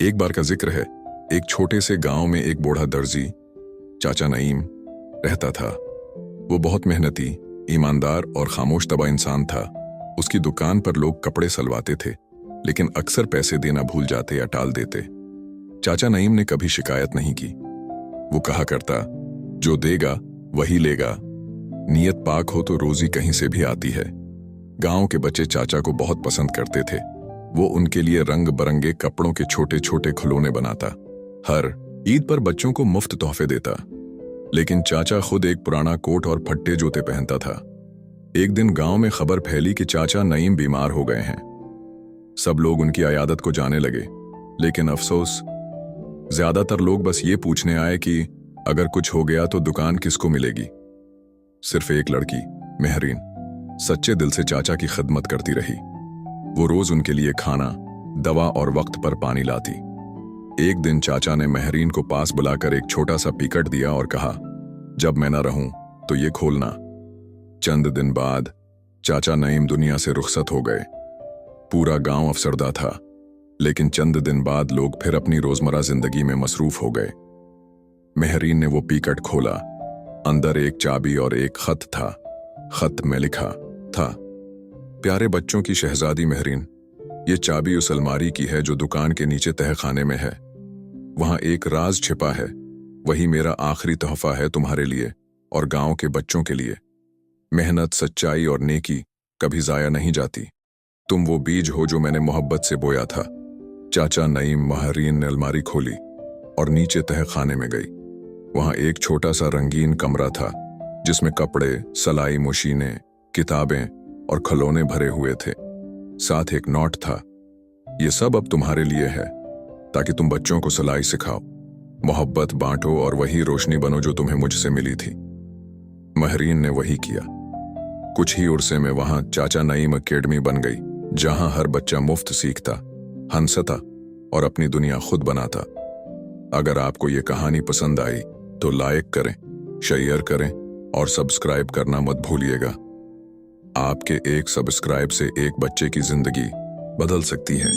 एक बार का जिक्र है, एक छोटे से गांव में एक बूढ़ा दर्जी चाचा नईम रहता था। वो बहुत मेहनती, ईमानदार और खामोश तबा इंसान था। उसकी दुकान पर लोग कपड़े सलवाते थे, लेकिन अक्सर पैसे देना भूल जाते या टाल देते। चाचा नईम ने कभी शिकायत नहीं की। वो कहा करता, जो देगा वही लेगा, नियत पाक हो तो रोजी कहीं से भी आती है। गांव के बच्चे चाचा को बहुत पसंद करते थे। वो उनके लिए रंग बरंगे कपड़ों के छोटे छोटे खिलौने बनाता, हर ईद पर बच्चों को मुफ्त तोहफे देता। लेकिन चाचा खुद एक पुराना कोट और फट्टे जूते पहनता था। एक दिन गांव में खबर फैली कि चाचा नईम बीमार हो गए हैं। सब लोग उनकी अयादत को जाने लगे, लेकिन अफसोस, ज्यादातर लोग बस ये पूछने आए कि अगर कुछ हो गया तो दुकान किसको मिलेगी। सिर्फ एक लड़की, मेहरीन, सच्चे दिल से चाचा की खिदमत करती रही। वो रोज उनके लिए खाना, दवा और वक्त पर पानी लाती। एक दिन चाचा ने मेहरीन को पास बुलाकर एक छोटा सा पिकट दिया और कहा, जब मैं ना रहूं तो ये खोलना। चंद दिन बाद चाचा नईम दुनिया से रुखसत हो गए। पूरा गांव अफसरदा था, लेकिन चंद दिन बाद लोग फिर अपनी रोजमर्रा जिंदगी में मसरूफ हो गए। मेहरीन ने वो पिकट खोला। अंदर एक चाबी और एक खत था। खत में लिखा था, प्यारे बच्चों की शहजादी मेहरीन, ये चाबी उस अलमारी की है जो दुकान के नीचे तहखाने में है। वहां एक राज छिपा है। वही मेरा आखिरी तोहफा है तुम्हारे लिए और गांव के बच्चों के लिए। मेहनत, सच्चाई और नेकी कभी जाया नहीं जाती। तुम वो बीज हो जो मैंने मोहब्बत से बोया था। चाचा नईम मेहरीन ने अलमारी खोली और नीचे तहखाने में गई। वहां एक छोटा सा रंगीन कमरा था, जिसमें कपड़े, सलाई मशीनें, किताबें और खिलौने भरे हुए थे। साथ एक नोट था, ये सब अब तुम्हारे लिए है, ताकि तुम बच्चों को सिलाई सिखाओ, मोहब्बत बांटो और वही रोशनी बनो जो तुम्हें मुझसे मिली थी। मेहरीन ने वही किया। कुछ ही उर्से में वहां चाचा नईम एकेडमी बन गई, जहां हर बच्चा मुफ्त सीखता, हंसता और अपनी दुनिया खुद बनाता। अगर आपको ये कहानी पसंद आई तो लाइक करें, शेयर करें और सब्सक्राइब करना मत भूलिएगा। आपके एक सब्सक्राइब से एक बच्चे की जिंदगी बदल सकती है।